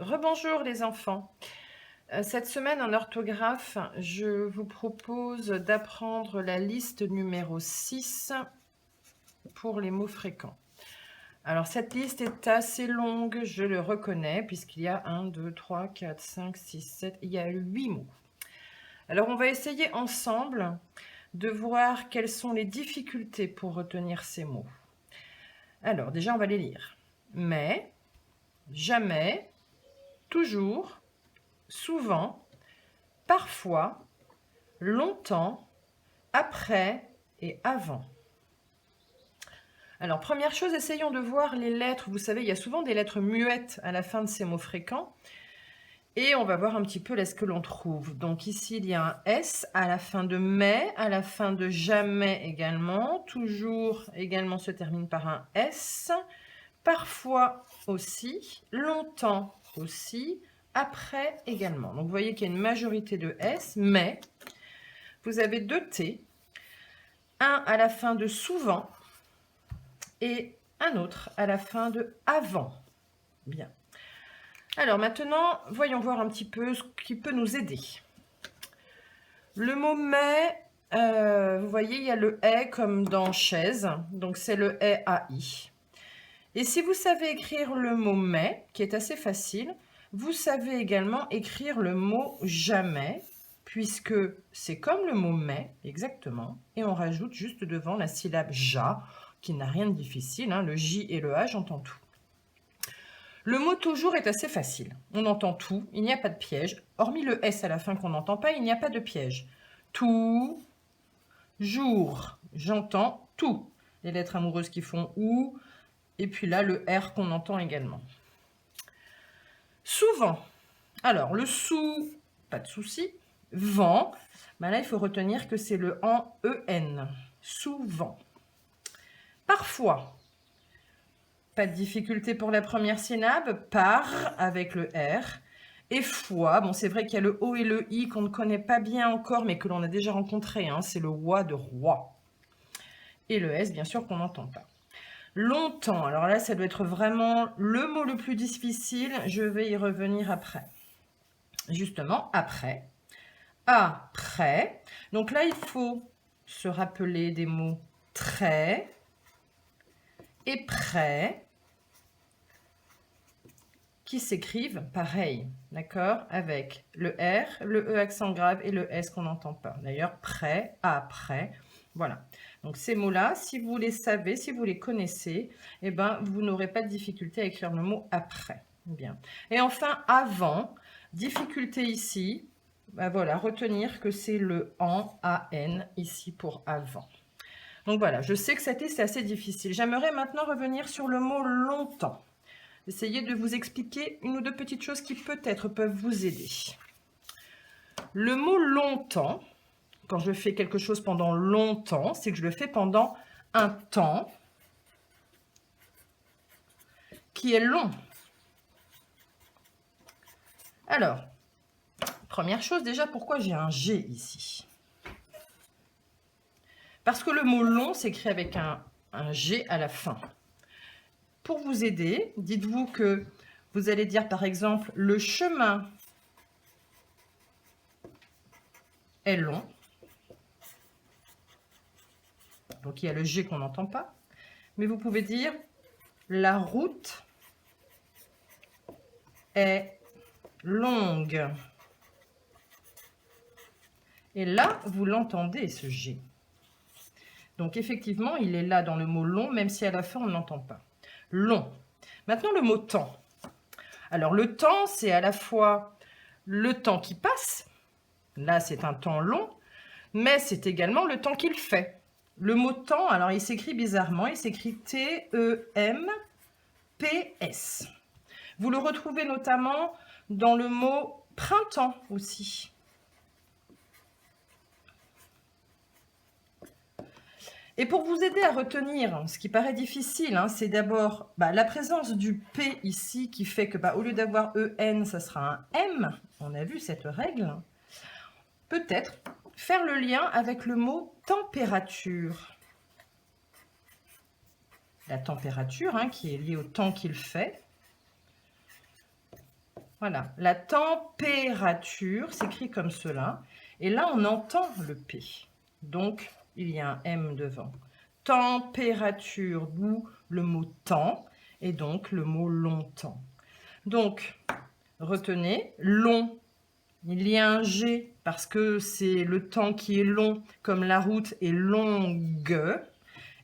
Rebonjour les enfants. Cette semaine en orthographe, je vous propose d'apprendre la liste numéro 6 pour les mots fréquents. Alors cette liste est assez longue, je le reconnais, puisqu'il y a 1, 2, 3, 4, 5, 6, 7, il y a 8 mots. Alors on va essayer ensemble de voir quelles sont les difficultés pour retenir ces mots. Alors déjà on va les lire. Mais, jamais, toujours, souvent, parfois, longtemps, après et avant. Alors, première chose, essayons de voir les lettres. Vous savez, il y a souvent des lettres muettes à la fin de ces mots fréquents. Et on va voir un petit peu là ce que l'on trouve. Donc ici, il y a un S à la fin de mais, à la fin de jamais également. Toujours également se termine par un S. Parfois aussi. Longtemps aussi. Après également. Donc vous voyez qu'il y a une majorité de S, mais vous avez deux T. Un à la fin de souvent et un autre à la fin de avant. Bien. Alors maintenant, voyons voir un petit peu ce qui peut nous aider. Le mot mais, vous voyez, il y a le est comme dans chaise, donc c'est le est AI. Et si vous savez écrire le mot mais, qui est assez facile, vous savez également écrire le mot jamais, puisque c'est comme le mot mais, exactement, et on rajoute juste devant la syllabe ja, qui n'a rien de difficile, hein, le J et le A, j'entends tout. Le mot toujours est assez facile, on entend tout, il n'y a pas de piège, hormis le S à la fin qu'on n'entend pas, il n'y a pas de piège. Tout, jour, j'entends tout, les lettres amoureuses qui font ou, et puis là le R qu'on entend également. Souvent, alors le sous, pas de souci, vent, ben là il faut retenir que c'est le en EN, souvent. Parfois, pas de difficulté pour la première syllabe, par avec le R. Et fois, bon c'est vrai qu'il y a le O et le I qu'on ne connaît pas bien encore, mais que l'on a déjà rencontré, hein, c'est le roi de roi. Et le S, bien sûr, qu'on n'entend pas. Longtemps, alors là, ça doit être vraiment le mot le plus difficile, je vais y revenir après. Justement, après. Après. Donc là, il faut se rappeler des mots très et près, qui s'écrivent pareil, d'accord, avec le R, le E accent grave et le S qu'on n'entend pas. D'ailleurs, près, après, voilà. Donc ces mots-là, si vous les savez, si vous les connaissez, eh ben, vous n'aurez pas de difficulté à écrire le mot après. Bien. Et enfin, avant, difficulté ici, ben voilà, retenir que c'est le en, AN, ici pour avant. Donc voilà, je sais que cette liste est assez difficile. J'aimerais maintenant revenir sur le mot longtemps. Essayez de vous expliquer une ou deux petites choses qui peut-être peuvent vous aider. Le mot longtemps, quand je fais quelque chose pendant longtemps, c'est que je le fais pendant un temps qui est long. Alors, première chose déjà, pourquoi j'ai un G ici? Parce que le mot long s'écrit avec un G à la fin. Pour vous aider, dites-vous que vous allez dire par exemple le chemin est long. Donc il y a le G qu'on n'entend pas. Mais vous pouvez dire la route est longue. Et là, vous l'entendez, ce G. Donc effectivement, il est là dans le mot long, même si à la fin, on ne l'entend pas. Long. Maintenant, le mot temps. Alors, le temps, c'est à la fois le temps qui passe. Là, c'est un temps long. Mais c'est également le temps qu'il fait. Le mot temps, alors il s'écrit bizarrement. Il s'écrit T-E-M-P-S. Vous le retrouvez notamment dans le mot printemps aussi. Et pour vous aider à retenir, ce qui paraît difficile, hein, c'est d'abord la présence du P ici qui fait que au lieu d'avoir EN, ça sera un M. On a vu cette règle. Peut-être faire le lien avec le mot température. La température, hein, qui est liée au temps qu'il fait. Voilà, la température s'écrit comme cela. Et là, on entend le P. Donc, il y a un M devant. Température, d'où le mot temps, et donc le mot longtemps. Donc, retenez, long, il y a un G parce que c'est le temps qui est long, comme la route est longue.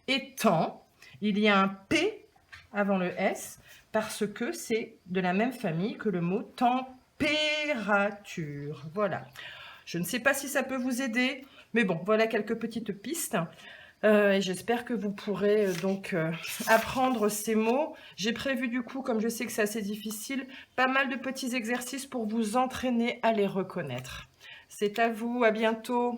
Et temps, il y a un P avant le S parce que c'est de la même famille que le mot température. Voilà. Je ne sais pas si ça peut vous aider, mais bon, voilà quelques petites pistes. Et j'espère que vous pourrez donc apprendre ces mots. J'ai prévu du coup, comme je sais que c'est assez difficile, pas mal de petits exercices pour vous entraîner à les reconnaître. C'est à vous, à bientôt.